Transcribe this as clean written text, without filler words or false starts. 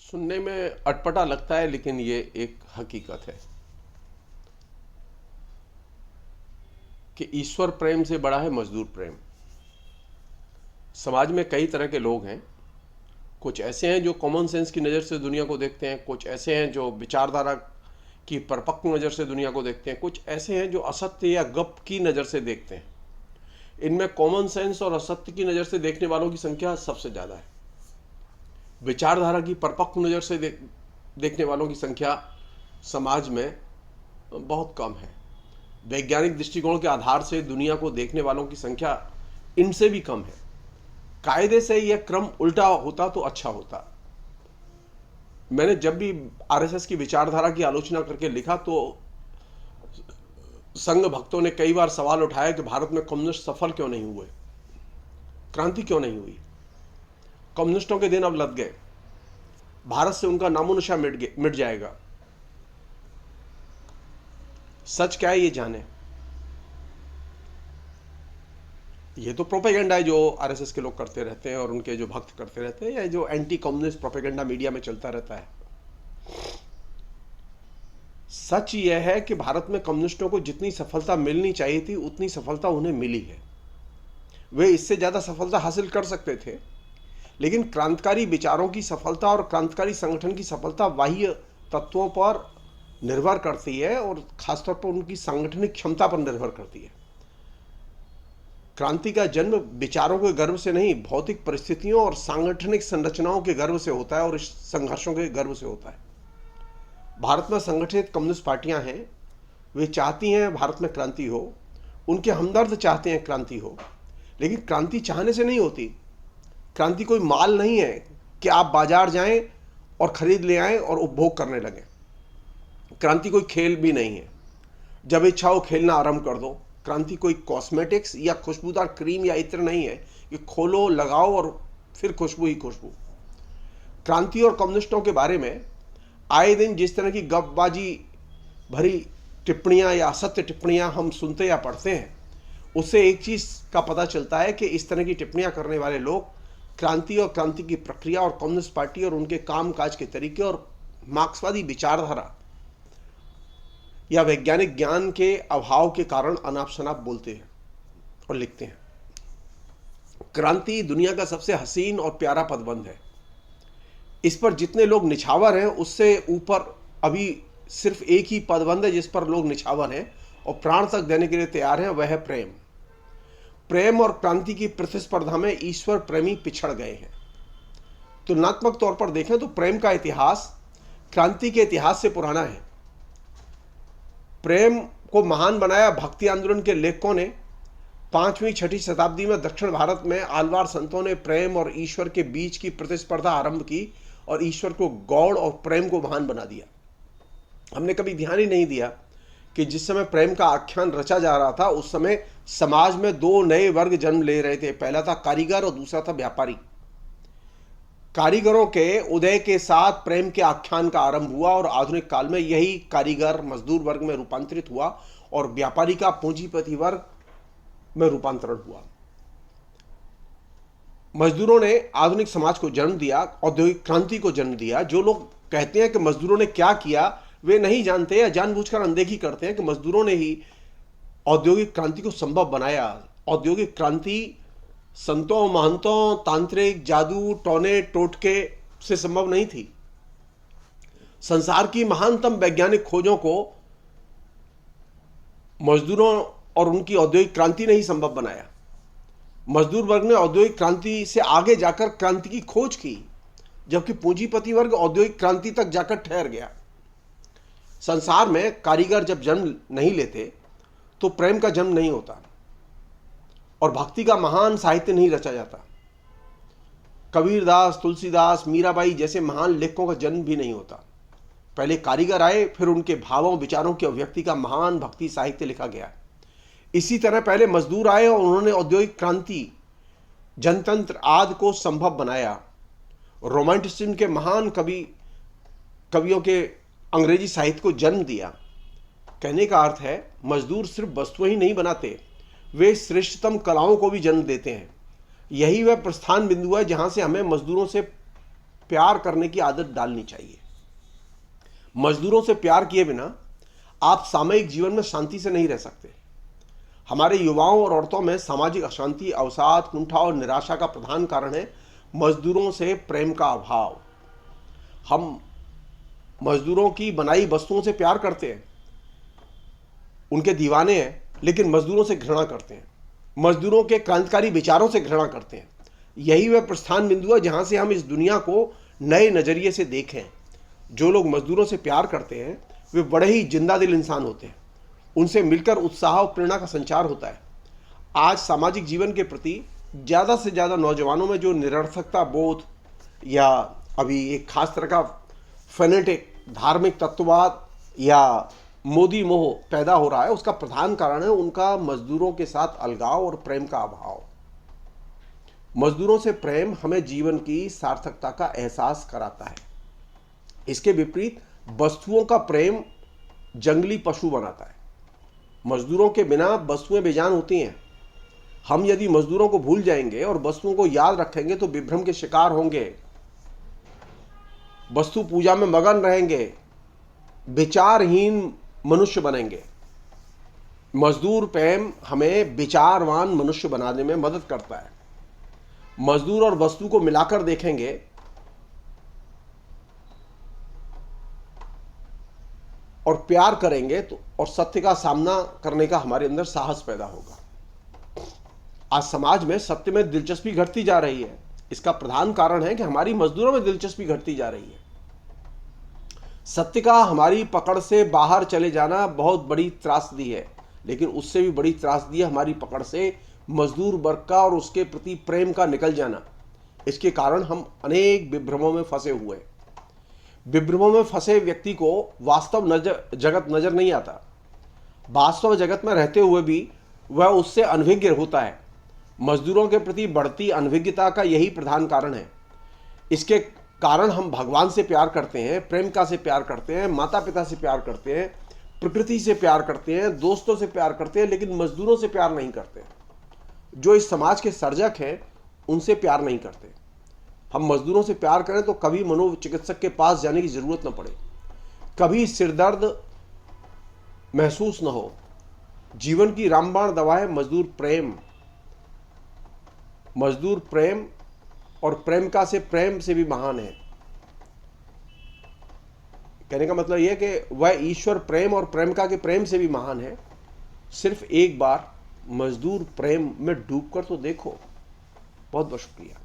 सुनने में अटपटा लगता है, लेकिन ये एक हकीकत है कि ईश्वर प्रेम से बड़ा है मजदूर प्रेम। समाज में कई तरह के लोग हैं। कुछ ऐसे हैं जो कॉमन सेंस की नज़र से दुनिया को देखते हैं, कुछ ऐसे हैं जो विचारधारा की परिपक्व नज़र से दुनिया को देखते हैं, कुछ ऐसे हैं जो असत्य या गप की नज़र से देखते हैं। इनमें कॉमन सेंस और असत्य की नज़र से देखने वालों की संख्या सबसे ज़्यादा है। विचारधारा की परिपक्व नज़र से देखने वालों की संख्या समाज में बहुत कम है। वैज्ञानिक दृष्टिकोण के आधार से दुनिया को देखने वालों की संख्या इनसे भी कम है। कायदे से यह क्रम उल्टा होता तो अच्छा होता। मैंने जब भी आरएसएस की विचारधारा की आलोचना करके लिखा तो संघ भक्तों ने कई बार सवाल उठाया कि भारत में कम्युनिस्ट सफल क्यों नहीं हुए, क्रांति क्यों नहीं हुई। कम्युनिस्टों के दिन अब लग गए, भारत से उनका नामो निशान मिट जाएगा। सच क्या है ये जाने। ये तो प्रोपेगेंडा है जो आरएसएस के लोग करते रहते हैं और उनके जो भक्त करते रहते हैं, या जो एंटी कम्युनिस्ट प्रोपेगेंडा मीडिया में चलता रहता है। सच यह है कि भारत में कम्युनिस्टों को जितनी सफलता मिलनी चाहिए थी उतनी सफलता उन्हें मिली है। वे इससे ज़्यादा सफलता हासिल कर सकते थे, लेकिन क्रांतिकारी विचारों की सफलता और क्रांतिकारी संगठन की सफलता बाह्य तत्वों पर निर्भर करती है और खासतौर पर उनकी सांगठनिक क्षमता पर निर्भर करती है। क्रांति का जन्म विचारों के गर्भ से नहीं, भौतिक परिस्थितियों और सांगठनिक संरचनाओं के गर्भ से होता है और इस संघर्षों के गर्भ से होता है। भारत में संगठित कम्युनिस्ट पार्टियां हैं, वे चाहती हैं भारत में क्रांति हो, उनके हमदर्द चाहते हैं क्रांति हो, लेकिन क्रांति चाहने से नहीं होती। क्रांति कोई माल नहीं है कि आप बाजार जाएं और खरीद ले आएं और उपभोग करने लगें। क्रांति कोई खेल भी नहीं है, जब इच्छा हो खेलना आरंभ कर दो। क्रांति कोई कॉस्मेटिक्स या खुशबूदार क्रीम या इत्र नहीं है कि खोलो, लगाओ और फिर खुशबू ही खुशबू। क्रांति और कम्युनिस्टों के बारे में आए दिन जिस तरह की गपबाजी भरी टिप्पणियां या असत्य टिप्पणियां हम सुनते या पढ़ते हैं, उससे एक चीज़ का पता चलता है कि इस तरह की टिप्पणियां करने वाले लोग क्रांति और क्रांति की प्रक्रिया और कम्युनिस्ट पार्टी और उनके कामकाज के तरीके और मार्क्सवादी विचारधारा या वैज्ञानिक ज्ञान के अभाव के कारण अनाप शनाप बोलते हैं और लिखते हैं। क्रांति दुनिया का सबसे हसीन और प्यारा पदबंध है। इस पर जितने लोग निछावर हैं उससे ऊपर अभी सिर्फ एक ही पदबंध है जिस पर लोग निछावर हैं और प्राण तक देने के लिए तैयार हैं, वह है प्रेम। प्रेम और क्रांति की प्रतिस्पर्धा में ईश्वर प्रेमी पिछड़ गए हैं। तुलनात्मक तौर पर देखें तो प्रेम का इतिहास क्रांति के इतिहास से पुराना है। प्रेम को महान बनाया भक्ति आंदोलन के लेखकों ने। 5वीं 6वीं शताब्दी में दक्षिण भारत में आलवार संतों ने प्रेम और ईश्वर के बीच की प्रतिस्पर्धा आरंभ की और ईश्वर को गौड़ और प्रेम को महान बना दिया। हमने कभी ध्यान ही नहीं दिया कि जिस समय प्रेम का आख्यान रचा जा रहा था उस समय समाज में 2 नए वर्ग जन्म ले रहे थे। पहला था कारीगर और दूसरा था व्यापारी। कारीगरों के उदय के साथ प्रेम के आख्यान का आरंभ हुआ और आधुनिक काल में यही कारीगर मजदूर वर्ग में रूपांतरित हुआ और व्यापारी का पूंजीपति वर्ग में रूपांतरण हुआ। मजदूरों ने आधुनिक समाज को जन्म दिया, औद्योगिक क्रांति को जन्म दिया। जो लोग कहते हैं कि मजदूरों ने क्या किया, वे नहीं जानते या जानबूझकर अनदेखी करते हैं कि मजदूरों ने ही औद्योगिक क्रांति को संभव बनाया। औद्योगिक क्रांति संतों, महंतों, तांत्रिक, जादू, टोने टोटके से संभव नहीं थी। संसार की महानतम वैज्ञानिक खोजों को मजदूरों और उनकी औद्योगिक क्रांति ने ही संभव बनाया। मजदूर वर्ग ने औद्योगिक क्रांति से आगे जाकर क्रांति की खोज की, जबकि पूंजीपति वर्ग औद्योगिक क्रांति तक जाकर ठहर गया। संसार में कारीगर जब जन्म नहीं लेते तो प्रेम का जन्म नहीं होता और भक्ति का महान साहित्य नहीं रचा जाता। कबीरदास, तुलसीदास, मीराबाई जैसे महान लेखकों का जन्म भी नहीं होता। पहले कारीगर आए, फिर उनके भावों विचारों की अभिव्यक्ति का महान भक्ति साहित्य लिखा गया। इसी तरह पहले मजदूर आए और उन्होंने औद्योगिक क्रांति, जनतंत्र आदि को संभव बनाया। रोमांटिसिज्म के महान कवियों के अंग्रेजी साहित्य को जन्म दिया। कहने का अर्थ है मजदूर सिर्फ वस्तुएं ही नहीं बनाते, वे श्रेष्ठतम कलाओं को भी जन्म देते हैं। यही वह प्रस्थान बिंदु है जहां से हमें मजदूरों से प्यार करने की आदत डालनी चाहिए। मजदूरों से प्यार किए बिना आप सामूहिक जीवन में शांति से नहीं रह सकते। हमारे युवाओं और औरतों में सामाजिक अशांति, अवसाद, कुंठा और निराशा का प्रधान कारण है मजदूरों से प्रेम का अभाव। हम मजदूरों की बनाई वस्तुओं से प्यार करते हैं, उनके दीवाने हैं, लेकिन मजदूरों से घृणा करते हैं, मजदूरों के क्रांतिकारी विचारों से घृणा करते हैं। यही वह प्रस्थान बिंदु है जहां से हम इस दुनिया को नए नजरिए से देखें। जो लोग मजदूरों से प्यार करते हैं वे बड़े ही जिंदा दिल इंसान होते हैं। उनसे मिलकर उत्साह और प्रेरणा का संचार होता है। आज सामाजिक जीवन के प्रति ज़्यादा से ज़्यादा नौजवानों में जो निरर्थकता बोध या अभी एक खास तरह का फेनेटिक धार्मिक तत्ववाद या मोदी मोह पैदा हो रहा है, उसका प्रधान कारण है उनका मजदूरों के साथ अलगाव और प्रेम का अभाव। मजदूरों से प्रेम हमें जीवन की सार्थकता का एहसास कराता है। इसके विपरीत वस्तुओं का प्रेम जंगली पशु बनाता है। मजदूरों के बिना वस्तुएं बेजान होती हैं। हम यदि मजदूरों को भूल जाएंगे और वस्तुओं को याद रखेंगे तो विभ्रम के शिकार होंगे, वस्तु पूजा में मगन रहेंगे, विचारहीन मनुष्य बनेंगे। मजदूर प्रेम हमें विचारवान मनुष्य बनाने में मदद करता है। मजदूर और वस्तु को मिलाकर देखेंगे और प्यार करेंगे तो और सत्य का सामना करने का हमारे अंदर साहस पैदा होगा। आज समाज में सत्य में दिलचस्पी घटती जा रही है। इसका प्रधान कारण है कि हमारी मजदूरों में दिलचस्पी घटती जा रही है। सत्य का हमारी पकड़ से बाहर चले जाना बहुत बड़ी त्रासदी है, लेकिन उससे भी बड़ी त्रासदी है हमारी पकड़ से मजदूर वर्ग का और उसके प्रति प्रेम का निकल जाना। इसके कारण हम अनेक विभ्रमों में फंसे हुए हैं। विभ्रमों में फंसे व्यक्ति को वास्तव जगत नजर नहीं आता। वास्तव जगत में रहते हुए भी वह उससे अनभिज्ञ होता है। मजदूरों के प्रति बढ़ती अनभिज्ञता का यही प्रधान कारण है। इसके कारण हम भगवान से प्यार करते हैं, प्रेमिका से प्यार करते हैं, माता पिता से प्यार करते हैं, प्रकृति से प्यार करते हैं, दोस्तों से प्यार करते हैं, लेकिन मजदूरों से प्यार नहीं करते। जो इस समाज के सर्जक हैं उनसे प्यार नहीं करते। हम मजदूरों से प्यार करें तो कभी मनोचिकित्सक के पास जाने की जरूरत न पड़े, कभी सिरदर्द महसूस न हो। जीवन की रामबाण दवा है मजदूर प्रेम। मजदूर प्रेम और प्रेमिका से प्रेम से भी महान है। कहने का मतलब यह कि वह ईश्वर प्रेम और प्रेमिका के प्रेम से भी महान है। सिर्फ एक बार मजदूर प्रेम में डूबकर तो देखो। बहुत बहुत शुक्रिया।